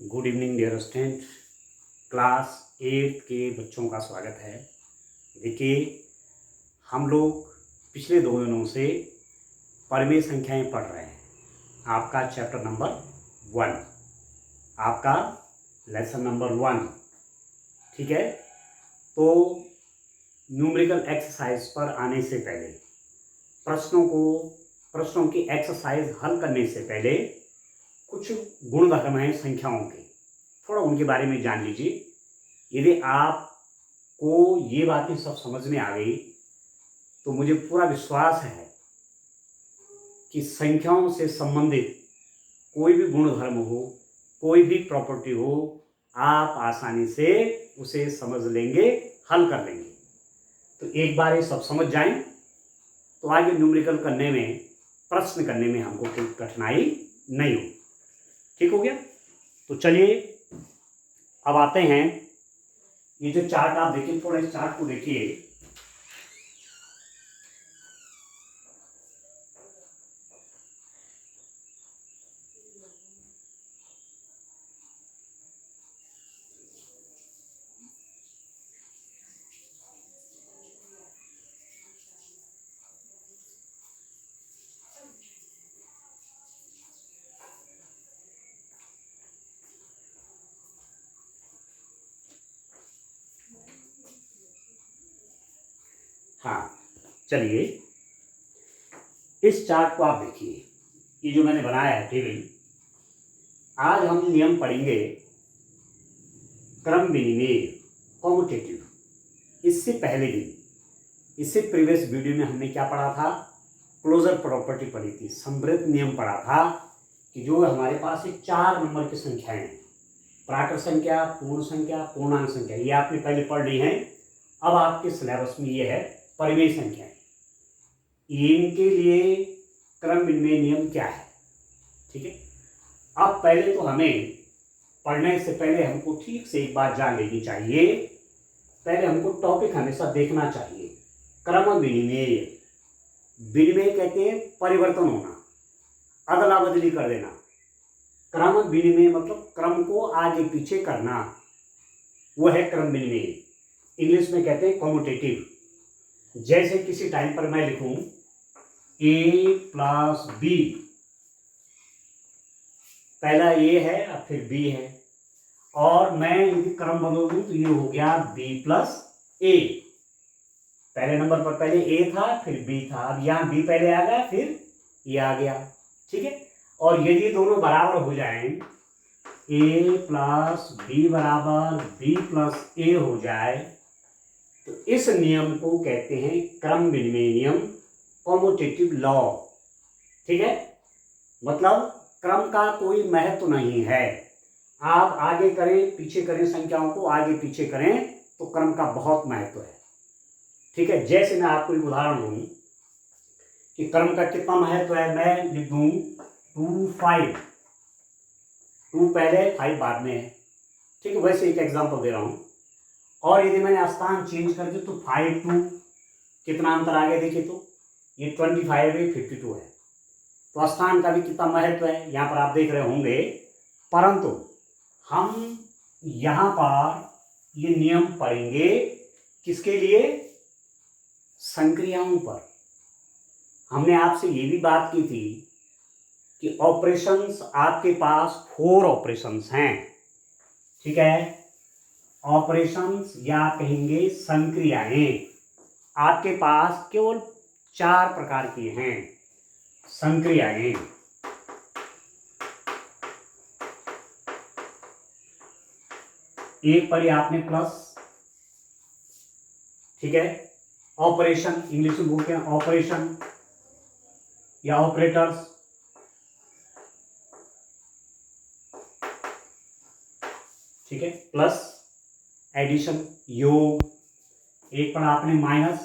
Good evening dear student. Class 8 के बच्चों का स्वागत है। देखिए, हम लोग पिछले 2 दिनों से परिमेय संख्याएं पढ़ रहे हैं। आपका चैप्टर नंबर 1, आपका लेसन नंबर 1, ठीक है। तो न्यूमेरिकल एक्सरसाइज पर आने से पहले प्रश्नों की एक्सरसाइज हल करने से पहले कुछ गुणधर्म हैं संख्याओं के, थोड़ा उनके बारे में जान लीजिए। यदि आपको ये बातें सब समझ में आ गई तो मुझे पूरा विश्वास है कि संख्याओं से संबंधित कोई भी गुणधर्म हो, कोई भी प्रॉपर्टी हो, आप आसानी से उसे समझ लेंगे, हल कर लेंगे। तो एक बार ये सब समझ जाएं तो आगे न्यूमेरिकल करने में, प्रश्न करने में हमको कोई कठिनाई नहीं हो। ठीक हो गया? तो चलिए अब आते हैं। ये जो चार्ट आप देखिए, थोड़ा इस चार्ट को देखिए। हाँ, चलिए इस चार्ट को आप देखिए। ये जो मैंने बनाया है टेबल, आज हम नियम पढ़ेंगे क्रम विनिमेय, कॉम्यूटेटिव। इससे पहले दिन, इससे प्रीवियस वीडियो में हमने क्या पढ़ा था? क्लोजर प्रॉपर्टी पढ़ी थी, संवृत नियम पढ़ा था कि जो हमारे पास एक 4 नंबर की संख्याएं हैं, प्राकृत संख्या, पूर्ण संख्या, पूर्णांक संख्या, ये आपने पहले पढ़ ली है। अब आपके सिलेबस में ये है परिमेय संख्याएं। इनके लिए क्रम विनिमेय नियम क्या है? ठीक है। अब पहले तो हमें पढ़ने से पहले हमको ठीक से एक बात जान लेनी चाहिए। पहले हमको टॉपिक हमेशा देखना चाहिए। क्रम विनिमेय, विनिमेय कहते हैं परिवर्तन होना, अदला बदली कर देना। क्रम विनिमेय मतलब क्रम को आगे पीछे करना, वह है क्रम विनिमेय। इंग्लिश में कहते हैं कॉम्यूटेटिव। जैसे किसी टाइम पर मैं लिखूं a प्लस बी, पहला a है अब फिर b है, और मैं यदि क्रम बदल दूं तो ये हो गया b प्लस a। पहले नंबर पर पहले a था, फिर b था, अब यहां b पहले आ गया, फिर ये आ गया। ठीक है। और यदि दोनों बराबर हो जाएं, a प्लस बी बराबर b प्लस a हो जाए, तो इस नियम को कहते हैं क्रम विनिमेय नियम, कॉम्यूटेटिव लॉ। ठीक है। मतलब क्रम का कोई महत्व नहीं है। आप आगे करें पीछे करें, संख्याओं को आगे पीछे करें तो क्रम का बहुत महत्व है। ठीक है। जैसे मैं आपको एक उदाहरण दूं कि क्रम का कितना महत्व है, मैं लिख दूं 2 5, 2 पहले 5 बाद में है। ठीक है। वैसे एक एग्जांपल दे रहा हूं। और यदि मैंने स्थान चेंज कर दिया तो 5 2, कितना अंतर आ गया देखिए, तो ये 25 है, 52 है। तो स्थान का भी कितना महत्व है यहां पर आप देख रहे होंगे। परंतु हम यहां पर ये नियम पढ़ेंगे किसके लिए? संक्रियाओं पर। हमने आपसे ये भी बात की थी कि ऑपरेशंस, आपके पास 4 ऑपरेशंस हैं। ठीक है। ऑपरेशंस या कहेंगे संक्रियाएं, आपके पास केवल 4 प्रकार की हैं संक्रियाएं। एक पढ़ी आपने प्लस, ठीक है। ऑपरेशन इंग्लिश में बोलते हैं ऑपरेशन या ऑपरेटर्स। ठीक है। प्लस, एडिशन, योग। एक पढ़ा आपने माइनस,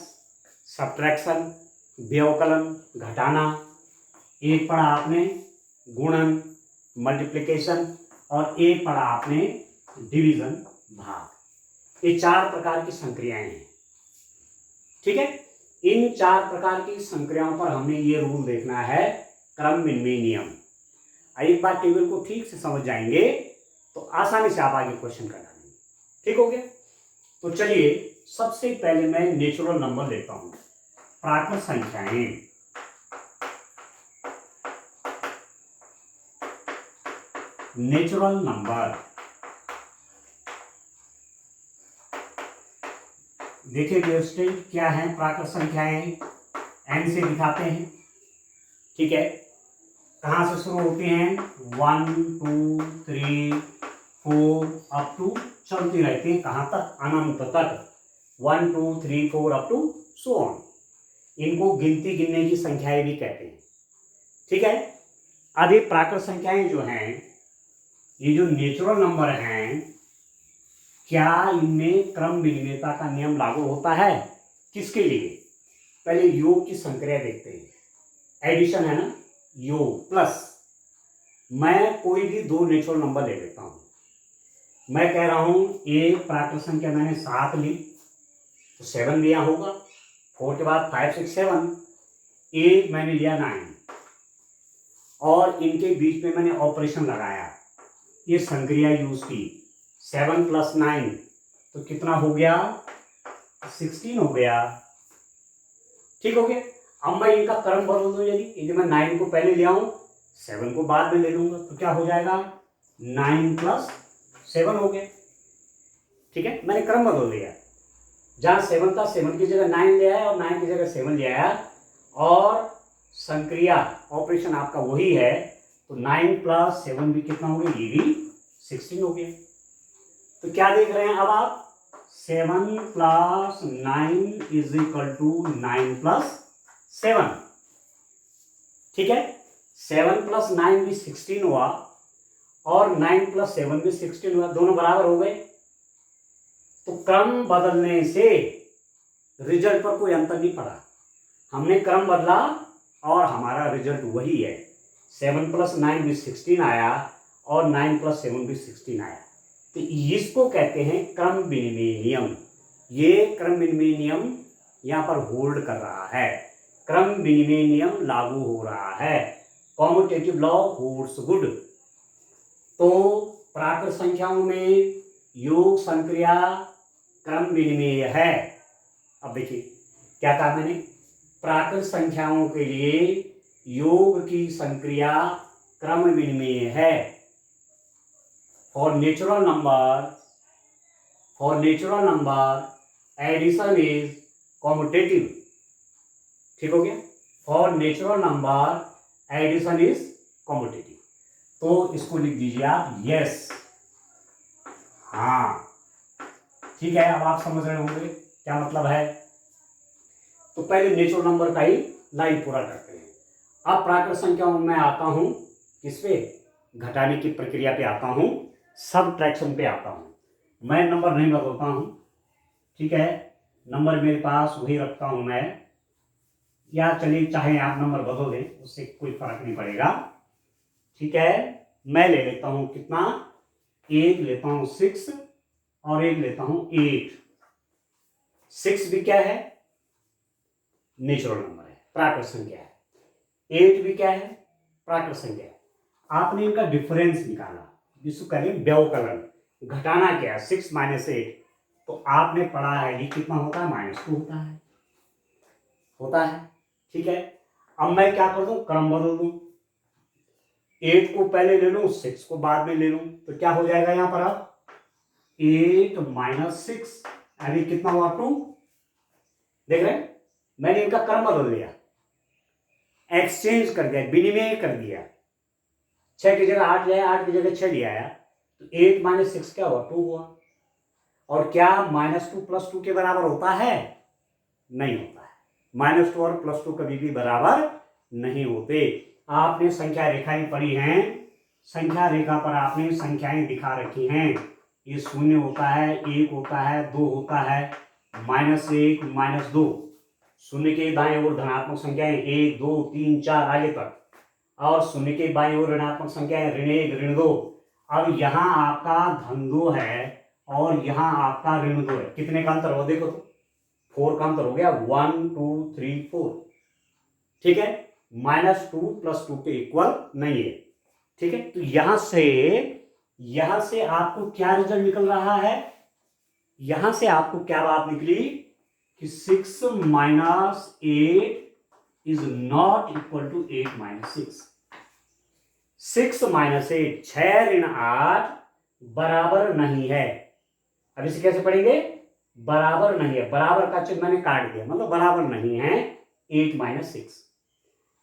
सब्ट्रैक्शन, व्यवकलन, घटाना। एक पढ़ा आपने गुणन, मल्टीप्लिकेशन, और एक पढ़ा आपने डिवीजन, भाग। ये 4 प्रकार की संक्रियाएं हैं। ठीक है। इन 4 प्रकार की संक्रियाओं पर हमने ये रूल देखना है, क्रम विनिमेय नियम। एक बार टेबल को ठीक से समझ जाएंगे तो आसानी से आप आगे क्वेश्चन कर डालेंगे। ठीक हो गया। तो चलिए सबसे पहले मैं नेचुरल नंबर लेता हूं, प्राकृत संख्याएं। नेचुरल नंबर, देखिए दोस्तों क्या है प्राकृत संख्याएं, एन से दिखाते हैं। ठीक है, कहां से शुरू होते हैं, 1 2 3 4 अप टू चलती रहती है, कहां तक, अनंत तक, 1 2 3 4 अप टू सो ऑन। इनको गिनती गिनने की संख्याएं भी कहते हैं। ठीक है, अब ये प्राकृत संख्याएं जो हैं, ये जो नेचुरल नंबर हैं, क्या इनमें क्रम विनिमेयता का नियम लागू होता है? किसके लिए? पहले योग की संक्रिया देखते हैं। एडिशन है ना, योग प्लस, मैं कोई भी दो नेचुरल नंबर ले लेता हूं। मैं कह रहा हूं एक प्राकृत संख्या मैंने 7 ली तो 7 लिया होगा, 4 के बाद 5 6 7, एक मैंने लिया 9 और इनके बीच में मैंने ऑपरेशन लगाया, ये संक्रिया यूज की, 7 + 9 तो कितना हो गया, 16 हो गया। ठीक हो गया। अब मैं इनका क्रम बदल दूं, यदि मैं 9 को पहले ले आऊं 7 को बाद में ले लूंगा तो क्या हो जाएगा, 9 + 7 हो गया। ठीक है, मैंने क्रम बदल दिया, जहां 7 था 7 की जगह 9 ले आया और 9 की जगह 7 ले आया, और संक्रिया ऑपरेशन आपका वही है, तो 9 + 7 भी कितना हो गया, ये भी 16 हो गया। तो क्या देख रहे हैं अब आप, 7 + 9 = 9 + 7। ठीक है, 7 + 9 भी 16 हुआ और 9 + 7 भी 16 हुआ, दोनों बराबर हो गए। तो क्रम बदलने से रिजल्ट पर कोई अंतर नहीं पड़ा, हमने क्रम बदला और हमारा रिजल्ट वही है, 7 + 9 भी 16 आया और 9 + 7 भी 16 आया। तो इसको कहते हैं क्रम विनिमय नियम। ये क्रम विनिमय नियम यहां पर होल्ड कर रहा है, क्रम विनिमय नियम लागू हो रहा है, कॉम्यूटेटिव लॉ होल्ड्स गुड। तो प्राकृत संख्याओं में योग संक्रिया क्रम विनिमेय है। अब देखिए क्या कहा मैंने, प्राकृत संख्याओं के लिए योग की संक्रिया क्रम विनिमेय है। For natural number addition is commutative. ठीक हो गया, for natural number addition is commutative. तो इसको लिख दीजिए आप यस। हाँ ठीक है, अब आप समझ रहे होंगे क्या मतलब है। तो पहले नेचुरल नंबर का ही लाइन पूरा करते हैं। अब प्राकृत संख्याओं में आता हूं किस पे, घटाने की प्रक्रिया पे आता हूं, सबट्रैक्शन पे आता हूं। मैं नंबर नहीं बदलता हूं, ठीक है, नंबर मेरे पास वही रखता हूं मैं, या चलिए चाहे आप नंबर बदल दें उससे कोई फर्क नहीं पड़ेगा। ठीक है, मैं ले लेता हूं कितना, एक लेता हूं 6 और एक लेता हूं 8। 6 भी क्या है, नेचुरल नंबर है, प्राकृत संख्या है। 8 भी क्या है, प्राकृत संख्या है। आपने इनका डिफरेंस निकाला, जिसको कहें व्यवकलन, घटाना क्या है, 6 - 8, तो आपने पढ़ा है ये कितना होता है, -2 होता है। ठीक है, अब मैं क्या कर दूं, क्रम बदल दूं, 8 को पहले ले लूं 6 को बाद में ले लूं, तो क्या हो जाएगा यहां पर, अब 8 - 6 यानी कितना हुआ, 2। देख रहे हैं, मैंने इनका क्रम बदल दिया, एक्सचेंज कर दिया, विनिमय कर दिया। 6 की जगह 8 ले आया, 8 की जगह 6 ले आया, तो 8 - 6 क्या हुआ, 2 हुआ। और क्या -2 + 2 के बराबर होता है, नहीं होता है। -2 और +2 कभी भी बराबर नहीं होते। आपने संख्या रेखाएं पढ़ी हैं, संख्या रेखा पर आपने संख्याएं दिखा रखी हैं, ये 0 होता है, 1 होता है, 2 होता है, -1 -2, शून्य के दाएं ओर धनात्मक संख्याएं 1 2 3 4 आगे तक, और शून्य के बाएं ओर ऋणात्मक संख्याएं ऋण 1 ऋण 2। अब यहां आपका -2 है और यहां आपका -2 है, कितने का अंतर हो, देखो तो 4 का अंतर हो गया, 1 2 3 4। ठीक है, -2 + 2 के इक्वल नहीं है। ठीक है, तो यहां से यहां से आपको क्या रिजल्ट निकल रहा है, यहां से आपको क्या बात निकली कि 6 minus 8 is not equal to 8 minus 6। 6 minus 8, 6 ऋण 8 बराबर नहीं है। अब इसे कैसे पढ़ेंगे, बराबर नहीं है, बराबर का चिन्ह मैंने काट दिया, मतलब बराबर नहीं है 8 minus 6।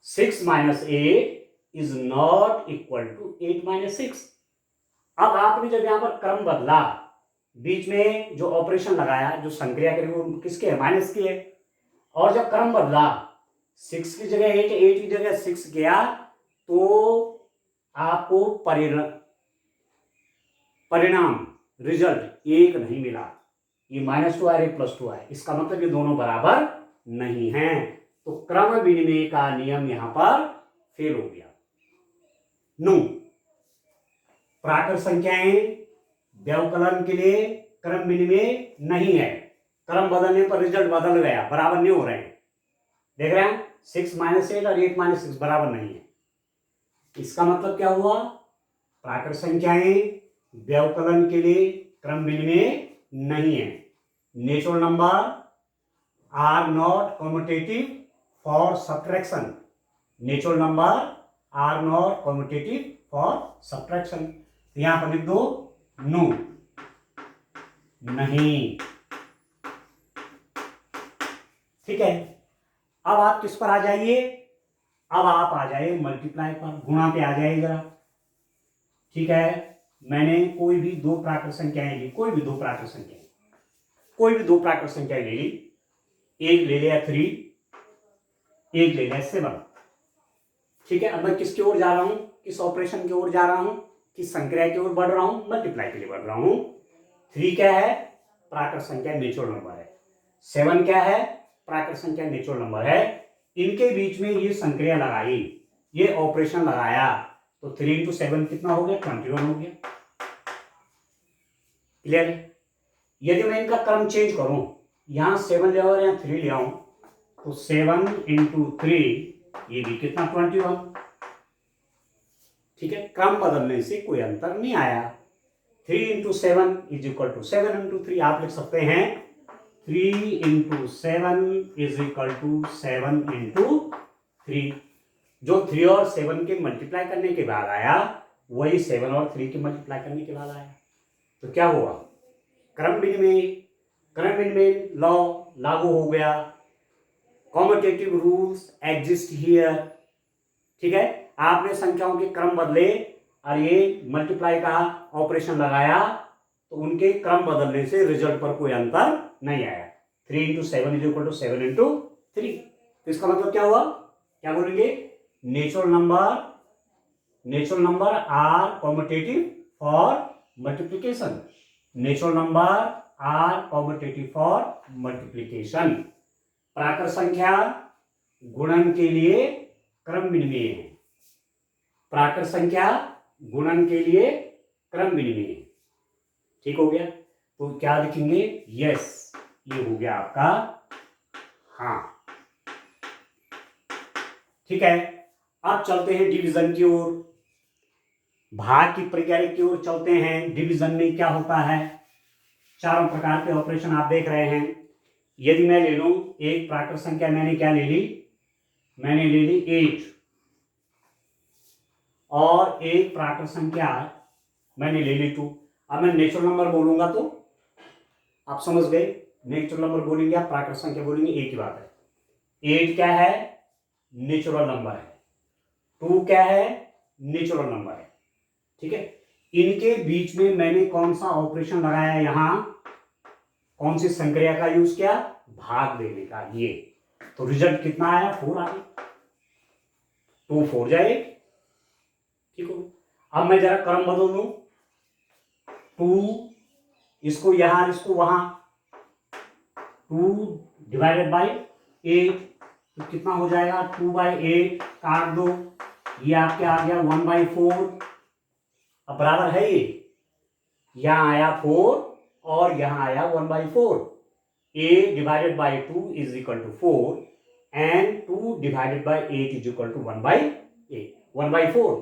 6 minus 8 is not equal to 8 minus 6। अब आपने जब यहां पर क्रम बदला, बीच में जो ऑपरेशन लगाया, जो संक्रिया करी वो किसके है, माइनस की है, और जब क्रम बदला 6 की जगह 8, 8 की जगह 6 गया, तो आपको परिणाम रिजल्ट एक नहीं मिला। ये -2 आए, +2 आए, इसका मतलब ये दोनों बराबर नहीं हैं। तो क्रम विनिमय का नियम यहां पर फेल हो गया। 9, प्राकृत संख्याएं व्यवकलन के लिए क्रम विनिमय नहीं है। क्रम बदलने पर रिजल्ट बदल गया, बराबर नहीं हो रहे हैं। देख रहे हैं 6 माइनस 8 और 8 माइनस 6 बराबर नहीं है। इसका मतलब क्या हुआ, प्राकृत संख्याएं व्यवकलन के लिए क्रम विनिमय नहीं है। Natural number are not commutative for subtraction. Natural number are not commutative for subtraction. यहां पर लिख दो नो, नहीं। ठीक है, अब आप किस पर आ जाइए, अब आप आ जाइए मल्टीप्लाई पर, गुणा पे आ जाइए जरा। ठीक है, मैंने कोई भी दो प्राकृत संख्याएं ली, कोई भी दो प्राकृत संख्याएं, कोई भी दो प्राकृत संख्याएं ले ली। एक ले लिया 3, एक ले लिया 7। ठीक है, अब मैं किसकी ओर जा रहा हूं, किस ऑपरेशन की ओर जा रहा हूं, किस संक्रिया की ओर बढ़ रहा हूं, मल्टीप्लाई के लिए बढ़ रहा हूं। 3 क्या है, प्राकृत संख्या नेचुरल नंबर है। 7 क्या है, प्राकृत संख्या नेचुरल नंबर है। इनके बीच में ये संक्रिया लगाई, ये ऑपरेशन लगाया, तो 3 × 7 कितना हो गया, 21 हो गया। क्लियर है। यदि मैं इनका क्रम चेंज करूं, यहां 7 ले और यहां 3 ले आऊं, तो 7 × 3 ये भी कितना, 21। ठीक है, क्रम बदलने से कोई अंतर नहीं आया। 3 × 7 = 7 × 3। आप लिख सकते हैं 3 × 7 = 7 × 3। जो 3 और 7 के मल्टीप्लाई करने के बाद आया, वही 7 और 3 के मल्टीप्लाई करने के बाद आया। तो क्या हुआ, क्रम विनिमय लॉ लागू हो गया। Commutative rules exist here. ठीक है, आपने संख्याओं के क्रम बदले और ये मल्टीप्लाई का ऑपरेशन लगाया, तो उनके क्रम बदलने से रिजल्ट पर कोई अंतर नहीं आया। 3 × 7 = 7 × 3। तो इसका मतलब क्या हुआ, क्या बोलेंगे, natural number are commutative for multiplication. Natural number are commutative for multiplication. प्राकृत संख्या गुणन के लिए क्रम विनिमय है। प्राकृत संख्या गुणन के लिए क्रम विनिमय है। ठीक हो गया, तो क्या लिखेंगे, यस, ये हो गया आपका हाँ। ठीक है, अब चलते हैं डिवीजन की ओर, भाग की प्रक्रिया की ओर चलते हैं। डिवीजन में क्या होता है, चारों प्रकार के ऑपरेशन आप देख रहे हैं। यदि मैं ले लूं एक प्राकृत संख्या, मैंने क्या ले ली, मैंने ले ली 8, और एक प्राकृत संख्या मैंने ले ली 2। अब मैं नेचुरल नंबर बोलूंगा तो आप समझ गए, नेचुरल नंबर बोलेंगे आप, प्राकृत संख्या बोलेंगे, एक ही बात है। 8 क्या है, नेचुरल नंबर है। 2 क्या है, नेचुरल नंबर है। ठीक है, इनके बीच में मैंने कौन सा ऑपरेशन लगाया, यहां कौन सी संक्रिया का यूज किया, भाग देने का। ये तो रिजल्ट कितना आया, 4 आ गया। 2 4 जाए। ठीक हो, अब मैं जरा क्रम बदल दूं, 2 इसको यहां, इसको वहां, 2 ÷ 8, तो कितना हो जाएगा, 2/8 काट दो, ये आपके आ गया 1/4। अब बराबर है, ये यहां आया 4 और यहां आया 1/4। a ÷ 2 = 4 and 2 ÷ 8 = 1/8। 1/4,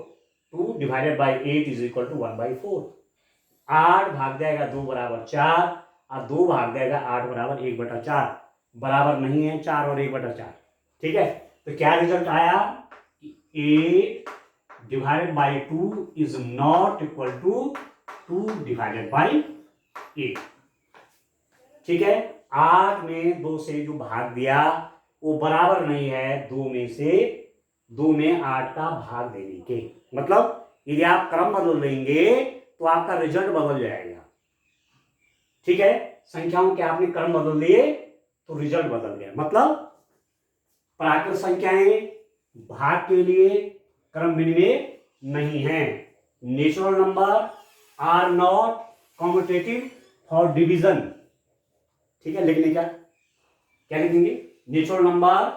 2 ÷ 8 = 1/4। 8 भाग जाएगा 2 बराबर 4, और 2 भाग जाएगा 8 बराबर 1/4, बराबर नहीं है 4 और 1/4। ठीक है, तो क्या रिजल्ट आया? 8 divided by 2 is not equal to 2 divided by 8। ठीक है, 8 में 2 से जो भाग दिया वो बराबर नहीं है 2 में 8 का भाग देने के। मतलब यदि आप क्रम बदल देंगे तो आपका रिजल्ट बदल जाएगा। ठीक है, संख्याओं के आपने क्रम बदल दिए तो रिजल्ट बदल गया। मतलब प्राकृत संख्याएं भाग के लिए क्रम में नहीं है। Natural number are not competitive for division. ठीक है, लिखने का क्या लिखेंगे? Natural number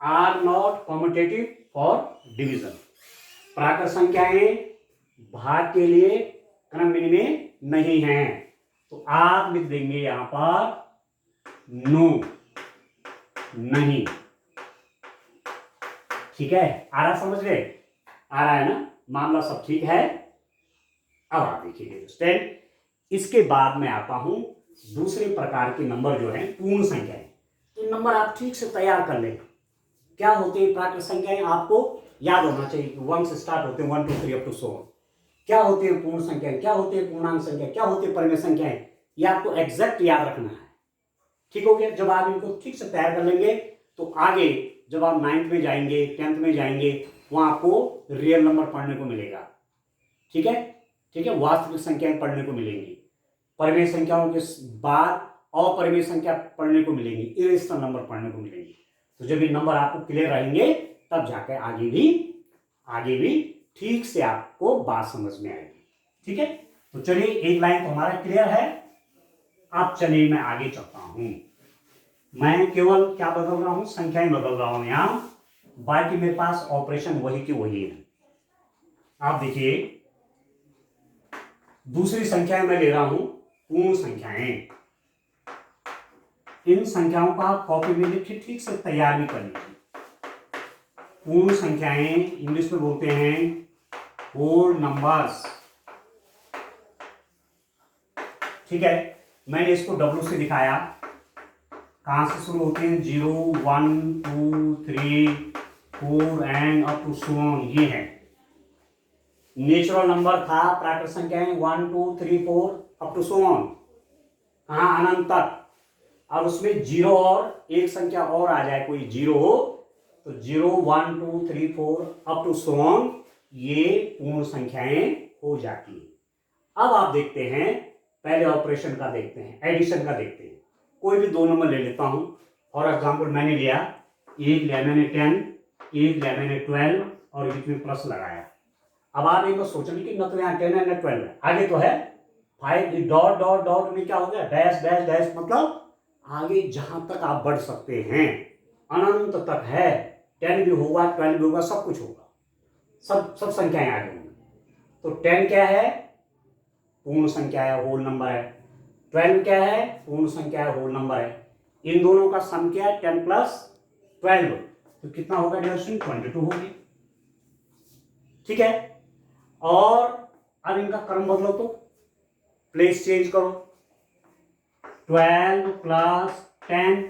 are not competitive for division. प्राकृत संख्याएं भाग के लिए क्रम में नहीं है। तो आप लिख देंगे यहां पर नो, नहीं। ठीक है, आ रहा, समझ गए? आ रहा है ना, मामला सब ठीक है। अब आप देखिए स्टूडेंट, इसके बाद में आता हूं दूसरे प्रकार के नंबर जो है पूर्ण संख्याएं। तो नंबर आप ठीक से तैयार कर लेना। क्या होते हैं प्राकृत संख्याएं, आपको याद होना चाहिए कि 1 से स्टार्ट होते हैं, 1 2 3 अप टू 100। क्या होते हैं पूर्ण संख्याएं, क्या होते हैं पूर्णांक संख्या, क्या होते हैं परिमेय संख्याएं, ये आपको एग्जैक्ट याद रखना है। ठीक हो गया? जब आप इनको ठीक से तैयार कर लेंगे तो आगे जब आप 9th में जाएंगे, 10th में जाएंगे, वहां आपको रियल नंबर पढ़ने को मिलेगा। ठीक है, ठीक है, वास्तविक संख्याएं पढ़ने को मिलेंगी। परिमेय संख्याओं के बाद अपरिमेय संख्या पढ़ने को मिलेंगी, इरेशनल नंबर पढ़ने को मिलेंगे। तो जब ये नंबर आपको क्लियर रहेंगे तब जाकर आगे भी ठीक से आपको बात समझ में आएगी। ठीक है, तो चलिए एक लाइन तो हमारा क्लियर है। अब चलिए मैं आगे चलता हूं। मैं केवल क्या बदल रहा हूं? संख्याएं बदल रहा हूं यहां, बाकी मेरे पास ऑपरेशन वही के वही है। आप देखिए, दूसरी संख्या में ले रहा हूं पूर्ण संख्याएं। इन संख्याओं का कॉपी में लिख ठीक से तैयार भी कर लीजिए। पूर्ण संख्याएं इंग्लिश में बोलते हैं होल नंबर्स। ठीक है, मैंने इसको W से दिखाया। कहां से शुरू होते हैं? 0 1 2 3 4 and up to so on. ये है नेचुरल नंबर था, प्राकृत संख्याएं 1 2 3 4 अप टू सो ऑन, कहां? अनंत तक। और उसमें 0 और एक संख्या और आ जाए, कोई 0 हो तो 0 1 2 3 4 अप टू सो ऑन, ये पूर्ण संख्याएं हो जाती है। अब आप देखते हैं, पहले ऑपरेशन का देखते हैं, एडिशन का देखते हैं। कोई भी दो नंबर ले लेता हूं। फॉर एग्जांपल मैंने लिया, एक लिया मैंने 10, एक लिया मैंने 12 और बीच में प्लस लगाया। अब आप एक बार सोचेंगे कि न तो यहाँ 10 है न 12 है, आगे तो है 5, डॉट डॉट डॉट में क्या हो गया? Dash dash dash. मतलब आगे जहां तक आप बढ़ सकते हैं, अनंत तक है। 10 भी होगा, 12 भी होगा, सब कुछ होगा, सब संख्याएं आगे होंगी। तो 10 क्या है? पूर्ण संख्या है, होल नंबर है। 12 क्या है? पूर्ण संख्या है, होल नंबर है। इन दोनों का सम क्या है? 10 प्लस 12। तो कितना होगा डिवीजन? 22 होगी। ठीक है, और अब इनका क्रम बदलो, तो प्लेस चेंज करो। 12 प्लस 10,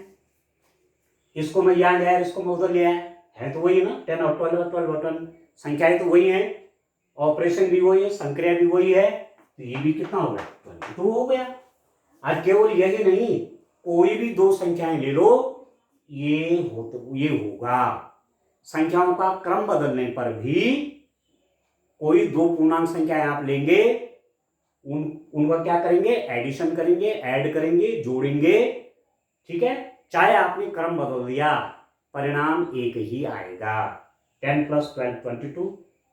इसको मैं यहाँ लिया, इसको मैं उधर लिया, है तो वही है ना, 10 और 12 और 12 और 12, संख्याएं तो वही है, ऑपरेशन भी वही है, संक्रिया भी वही है। तो ये भी कितना हो गया? 22 हो गया। आज केवल यही नहीं, कोई भी दो संख्याएं ले लो, ये होगा। संख्याओं का क्रम बदलने पर भी कोई दो पूर्णांक संख्याएं आप लेंगे, उनका क्या करेंगे? एडिशन करेंगे, ऐड करेंगे, जोड़ेंगे। ठीक है, चाहे आपने क्रम बदल दिया, परिणाम एक ही आएगा। 10 प्लस 12 22,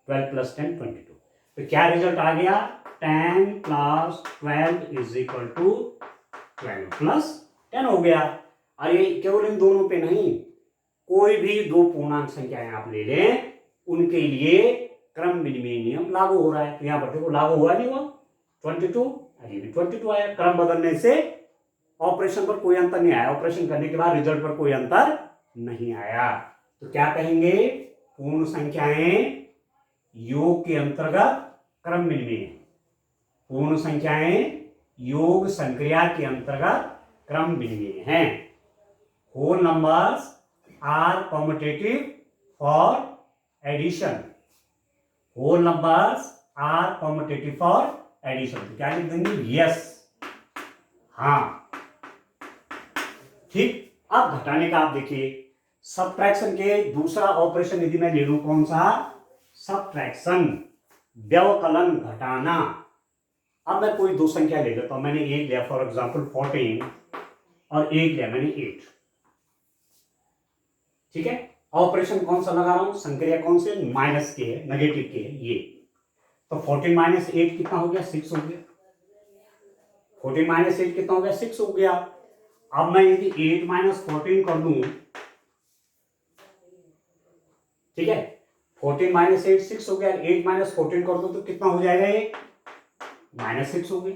12 प्लस 10 22। तो क्या रिजल्ट आ गया? 10 plus 12 is equal to 12 plus 10 हो गया। और ये केवल इन दोनों पे नहीं, कोई भी दो पूर्णांक संख्याएं आप ले लें, उनके लिए क्रम विनिमय नियम लागू हो रहा है। तो यहां पर देखो लागू हुआ नहीं हुआ? 22, अभी भी 22 आया। क्रम बदलने से ऑपरेशन पर कोई अंतर नहीं आया, ऑपरेशन करने के बाद रिजल्ट पर कोई अंतर नहीं आया। तो क्या कहेंगे? पूर्ण संख्याएं योग के अंतर्गत क्रम विनिमय है। पूर्ण संख्याएं योग संक्रिया के अंतर्गत क्रम विनिमेय हैं। Whole numbers are competitive for addition. Whole numbers are competitive for addition. तो क्या लिख देंगे? यस। हाँ, ठीक। अब घटाने का आप देखिए, सबट्रैक्शन के दूसरा ऑपरेशन यदि मैं ले लूं, कौन सा? सबट्रैक्शन, व्यवकलन, घटाना। अब मैं कोई दो संख्या ले लेता हूं। मैंने एक लिया फॉर एग्जांपल 14 और एक लिया मैंने 8। ठीक है, ऑपरेशन कौन सा लगा रहा हूं? संक्रिया कौन से? माइनस के है, नेगेटिव के है ये। तो 14 माइनस 8 कितना हो गया? 6 हो गया। 14 माइनस 8 कितना हो गया? 6 हो गया। अब मैं यदि 8 माइनस 14 कर दूं, ठीक है, 14 माइनस 8 6 हो गया। 8 माइनस 14 कर दूं तो कितना हो जाएगा? ये -6 हो गया।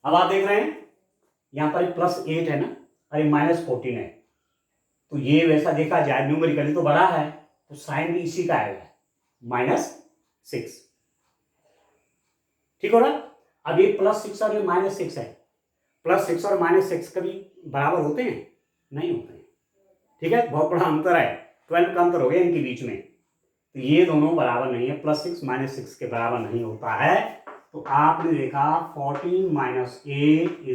अब आप देख रहे हैं यहां पर +8 है ना, और -14 है, तो ये वैसा देखा जाए न्यूमेरिकली तो बड़ा है, तो साइन भी इसी का आएगा, -6। ठीक हो रहा? अब ये +6 और ये -6 है। +6 और -6 कभी बराबर होते हैं? नहीं होते हैं। ठीक है, बहुत बड़ा अंतर है, 12 का अंतर हो गया इनके बीच में। तो ये दोनों बराबर नहीं है, +6 -6 के बराबर नहीं होता है। तो आपने देखा 14 - 8 =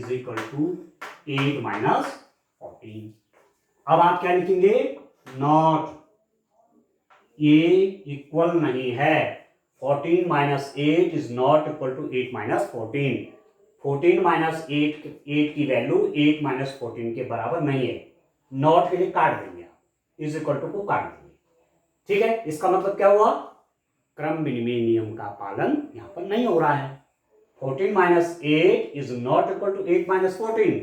8 - 14। अब आप क्या लिखेंगे? नॉट, ये इक्वल नहीं है। 14 - 8 इज नॉट इक्वल टू 8 - 14। 14 - 8 की वैल्यू 8 - 14 के बराबर नहीं है। नॉट के लिए काट देंगे, इज इक्वल टू को काट देंगे। ठीक है, इसका मतलब क्या हुआ? क्रम विनिमय नियम का पालन यहां पर नहीं हो रहा है। 14 - 8 इज नॉट इक्वल टू 8 - 14।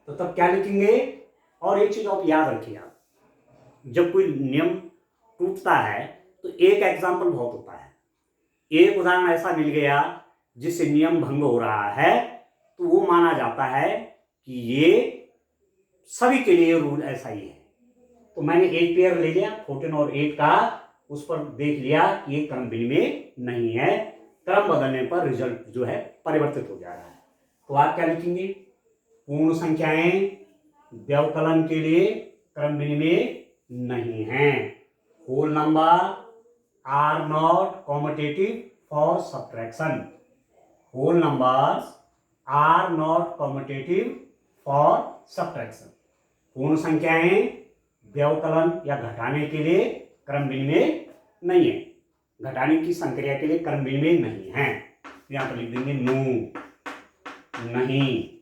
तो तब क्या लिखेंगे? और एक चीज आप याद रखिए, आप जब कोई नियम टूटता है तो एक एग्जाम्पल बहुत होता है। एक उदाहरण ऐसा मिल गया जिससे नियम भंग हो रहा है, तो वो माना जाता है कि ये सभी के लिए रूल ऐसा ही है। तो मैंने एक पेयर ले लिया 14 और 8 का, उस पर देख लिया कि ये क्रम विनिमय नहीं है। क्रम बदलने पर रिजल्ट जो है परिवर्तित हो जा रहा है। तो आप क्या लिखेंगे? पूर्ण संख्याएं व्यवकलन के लिए क्रम विनिमय नहीं है। Whole number are not competitive for subtraction. Whole numbers are not competitive for subtraction. पूर्ण संख्याएं व्यवकलन या घटाने के लिए क्रम विनिमय नहीं है। घटाने की संक्रिया के लिए क्रम विनिमय नहीं है। यहां पर लिख देंगे नो, नहीं।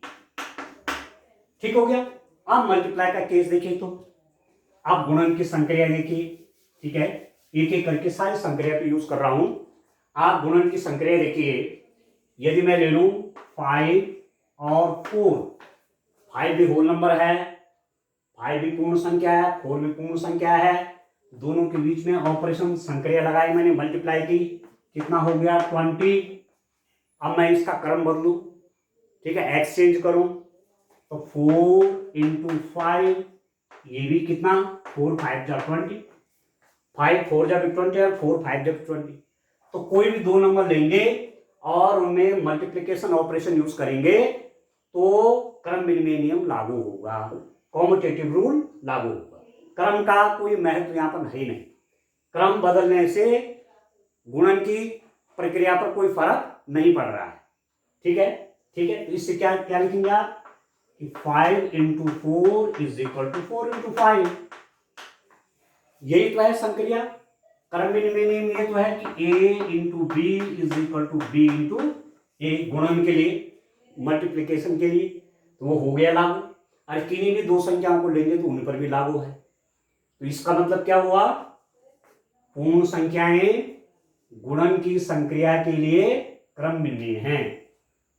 ठीक हो गया। अब मल्टीप्लाई का केस देखिए, तो आप गुणन की संक्रिया देखिए। ठीक है, एक एक करके सारी संक्रिया पे यूज कर रहा हूं। आप गुणन की संक्रिया देखिए, यदि मैं ले लूं 5 और 4, 5 भी होल नंबर है, 5 भी पूर्ण संख्या है, 4 भी पूर्ण संख्या है, दोनों के बीच में ऑपरेशन संक्रिया लगाई मैंने, मल्टीप्लाई की, कितना हो गया? 20। अब मैं इसका क्रम बदलू, ठीक है, एक्सचेंज करूं, तो 4 × 5, ये भी कितना? 4 × 5 = 20, 5 × 4 = 20 और 4 × 5 = 20। तो कोई भी दो नंबर लेंगे और उनमें मल्टीप्लिकेशन ऑपरेशन यूज करेंगे तो क्रम विनिमय नियम लागू होगा, कॉम्यूटेटिव रूल लागू होगा। क्रम का कोई महत्व यहां पर है नहीं। क्रम बदलने से गुणन की प्रक्रिया पर कोई फर्क नहीं पड़ रहा है। ठीक है, ठीक है। तो इससे क्या क्या लिखेंगे आप कि 5 × 4 = 4 × 5। यही तो है संक्रिया। क्रम विनिमय नियम ये तो है कि a × b = b × a, गुणन के लिए, मल्टीप्लिकेशन के लिए, तो वो हो गया लागू। और किन्हीं भी दो संख्याओं को लेंगे तो उन पर भी लागू है। तो इसका मतलब क्या हुआ? पूर्ण संख्याएं गुणन की संक्रिया के लिए क्रम विनिमय हैं।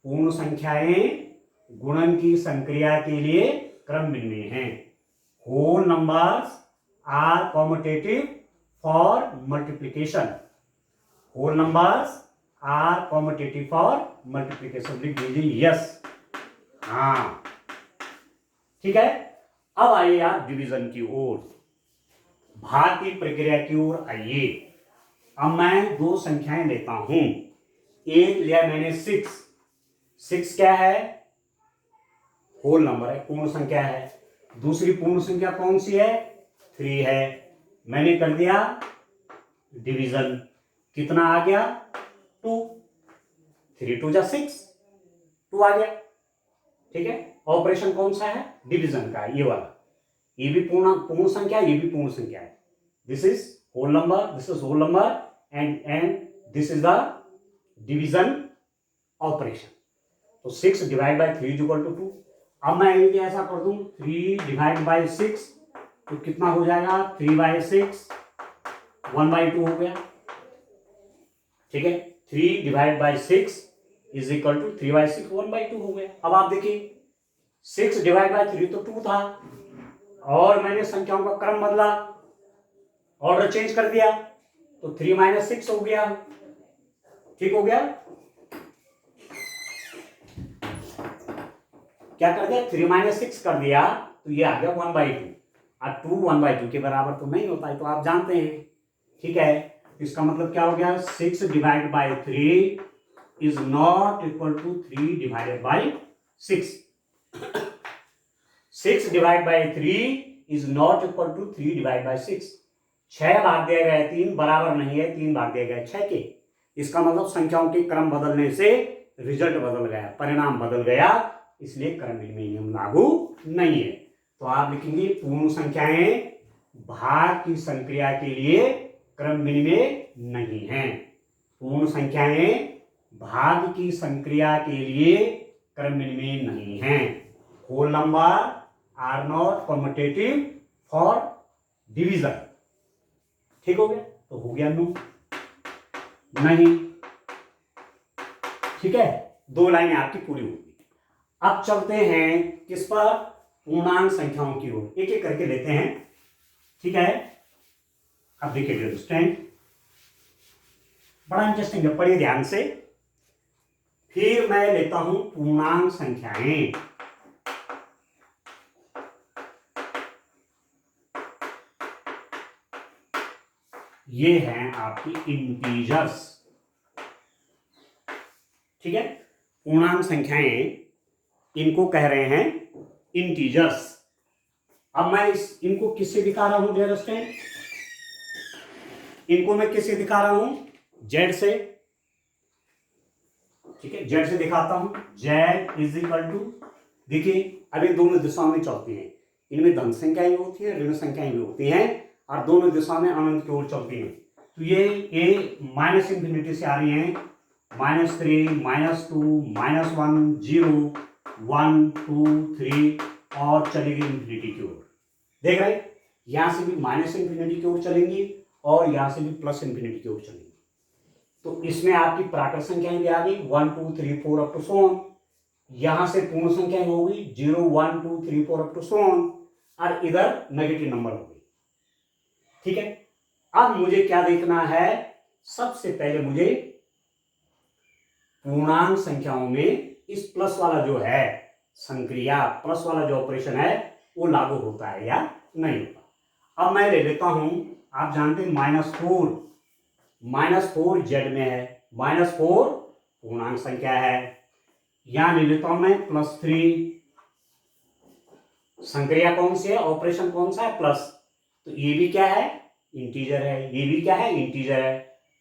पूर्ण संख्याएं गुणन की संक्रिया के लिए क्रम विनिमय हैं। Whole numbers are commutative for multiplication. Whole numbers are commutative for multiplication. लिख दीजिए यस। हाँ, ठीक है। अब आइए आप डिवीजन की ओर, भाग की प्रक्रिया की ओर आइए। अब मैं दो संख्याएं लेता हूं, 8 लिया मैंने 6 क्या है, होल नंबर है, पूर्ण संख्या है। दूसरी पूर्ण संख्या कौन सी है, 3 है। मैंने कर दिया डिवीजन, कितना आ गया 2, 3 2 जा 6, 2 आ गया। ठीक है, ऑपरेशन कौन सा है, डिवीजन का, ये वाला। ये भी पूर्ण संख्या, ये भी पूर्ण संख्या है। This is whole number, this is whole number, and this is the division operation. तो 6 divide by 3 is equal to 2। अब मैं यदि ऐसा कर दूं 3 डिवाइड बाई 6 तो कितना हो जाएगा, 3 बाई 6 1/2 हो गया। ठीक है, 3 divide by 6 is equal to 3 by 6 1/2 हो गया। अब आप देखिए 6 डिवाइड बाई 3 तो 2 था, और मैंने संख्याओं का क्रम बदला, ऑर्डर चेंज कर दिया, तो 3 माइनस 6 हो गया। ठीक हो गया, क्या कर दिया, 3 माइनस 6 कर दिया, तो ये आ गया 1/2। अब 2 1/2 के बराबर तो नहीं होता है, तो आप जानते हैं। ठीक है, इसका मतलब क्या हो गया, 6 divide by 3 is not equal to 3 divided by 6। 6 divide by 3 is not equal to 3 divide by 6। 6 भाग दिया गया 3 बराबर नहीं है 3 भाग दिया गया 6 के। इसका मतलब संख्याओं के क्रम बदलने से रिजल्ट बदल गया, परिणाम बदल गया, इसलिए क्रम विनिमय नियम लागू नहीं है। तो आप लिखेंगे पूर्ण संख्याएं भाग की संक्रिया के लिए क्रम विनिमय नहीं है। पूर्ण संख्याएं भाग की संक्रिया के लिए क्रम विनिमय नहीं है। Whole number are not commutative for division. ठीक हो गया, तो हो गया नो, नहीं। ठीक है, 2 लाइनें आपकी पूरी होगी। अब चलते हैं किस पर, पूर्णांक संख्याओं की ओर, एक एक करके लेते हैं। ठीक है, अब देखिए स्टैंड, बड़ा इंटरेस्टिंग है, पढ़िए ध्यान से। फिर मैं लेता हूं पूर्णांक संख्याएं। ये हैं आपकी इंटीजर्स। ठीक है, पूर्णांक संख्याएं, इनको कह रहे हैं इंटीजर्स। अब मैं इनको किससे दिखा रहा हूं डियर स्टूडेंट, इनको मैं किससे दिखा रहा हूं, जेड से। ठीक है, जेड से दिखाता हूं, जेड इज इक्वल टू, देखिए अब ये दोनों दिशाओं में चलती हैं, इनमें धन संख्याएं भी होती है, ऋण संख्याएं भी होती हैं, और दोनों दिशा में अनंत की ओर चलती हैं। तो ये माइनस इंफिनिटी से आ रही हैं, -3 -2 -1 0 1 2 3 और चलेगी इंफिनिटी की ओर। देख रहे, यहां से भी माइनस इंफिनिटी की ओर चलेंगी और यहां से भी प्लस इंफिनिटी की ओर चलेंगी। तो इसमें आपकी प्राकृत संख्याएं भी आ गई 1 2 3 4 अप टू सो ऑन। यहां से पूर्ण संख्याएं हो गई 0 1 2 3 4 अप टू सो ऑन, और इधर नेगेटिव नंबर हो गई। ठीक है, अब मुझे क्या देखना है, सबसे पहले मुझे पूर्णांक संख्याओं में इस प्लस वाला जो है संक्रिया, प्लस वाला जो ऑपरेशन है वो लागू होता है या नहीं होता। अब मैं ले लेता हूं, आप जानते हैं -4 जेड में है, -4 पूर्णांक संख्या है। यहां ले लेता हूं मैं +3, संक्रिया कौन सी है, ऑपरेशन कौन सा है, प्लस। तो ये भी क्या है, इंटीजर है, ये भी क्या है, इंटीजर है।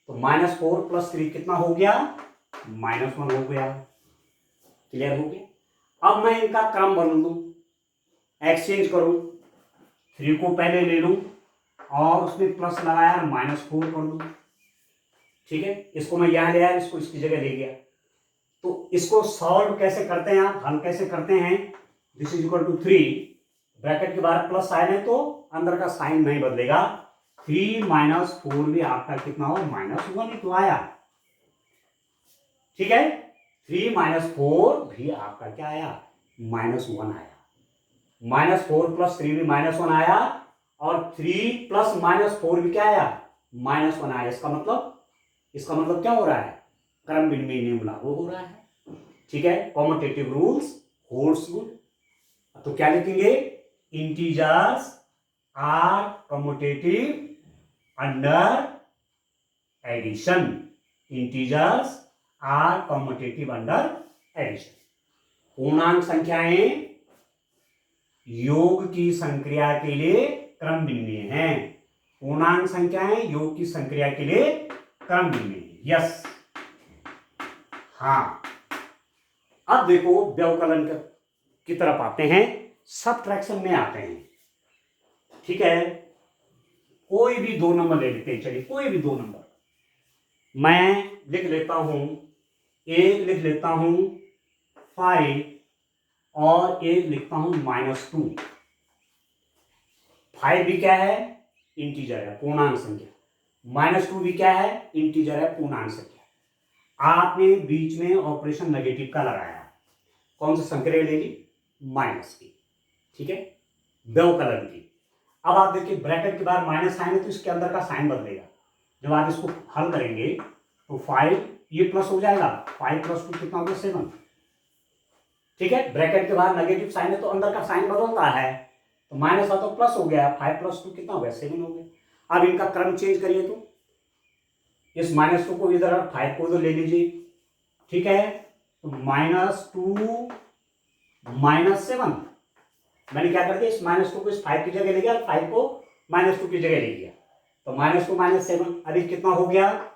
तो -4 + 3 कितना हो गया, -1 हो गया। क्लियर हो गया। अब मैं इनका क्रम बदल दूं, एक्सचेंज करूं, 3 को पहले ले लूं और उसमें प्लस लगाया -4 कर दूं। ठीक है, इसको मैं यहां ले आया, इसको इसकी जगह ले गया। तो इसको सॉल्व कैसे करते हैं, आप हल कैसे करते हैं, this is equal to 3, bracket के बाहर प्लस साइन है तो अंदर का साइन नहीं बदलेगा। 3 - 4 भी आपका कितना हो, -1 ही तो आया। ठीक है, 3 - 4 भी आपका क्या आया, -1 आया। -4 + 3 भी -1 आया, और 3 + -4 भी क्या आया, -1 आया। इसका मतलब क्या हो रहा है, क्रम विनिमय नियम लागू हो रहा है। ठीक है, कॉम्यूटेटिव रूल्स होल्ड्स गुड। तो क्या लिखेंगे, integers are commutative under addition. Integers are commutative under addition. पूर्णांक संख्याएं योग की संक्रिया के लिए क्रम भिन्नीय हैं। पूर्णांक संख्याएं योग की संक्रिया के लिए क्रम भिन्नीय हैं। यस, हाँ। अब देखो व्यवकलन की तरफ आते हैं, सबट्रैक्शन में आते हैं। ठीक है, कोई भी दो नंबर ले लेते हैं। चलिए कोई भी दो नंबर मैं लिख लेता हूं, एक लिख लेता हूं 5 और एक लिखता हूं -2। 5 भी क्या है? इंटीजर है, पूर्णांक संख्या। -2 भी क्या है? इंटीजर है, पूर्णांक संख्या। आपने बीच में ऑपरेशन नेगेटिव का लगाया, कौन सा संक्रिया ले ली? माइनस की। ठीक है, व्यवकलन की। अब आप देखिए ब्रैकेट के बाद माइनस साइन है तो इसके अंदर का साइन बदलेगा। जब आप इसको हल करेंगे तो 5 ये प्लस हो जाएगा, 5 + 2 कितना हो गया? 7। ठीक है, ब्रैकेट के बाद नेगेटिव साइन है तो अंदर का साइन बदलता है, तो माइनस था तो प्लस हो गया, 5 + 2 कितना हो गया? 7 हो गया। अब इनका क्रम चेंज करिए तो इस -2 को इधर 5 को इधर ले लीजिए। ठीक है, तो -2 -7 मैंने क्या कर दिया? इस -2 को इस 5 की जगह ले गया, 5 को -2 की जगह ले गया, तो -2 -7 अभी कितना हो गया?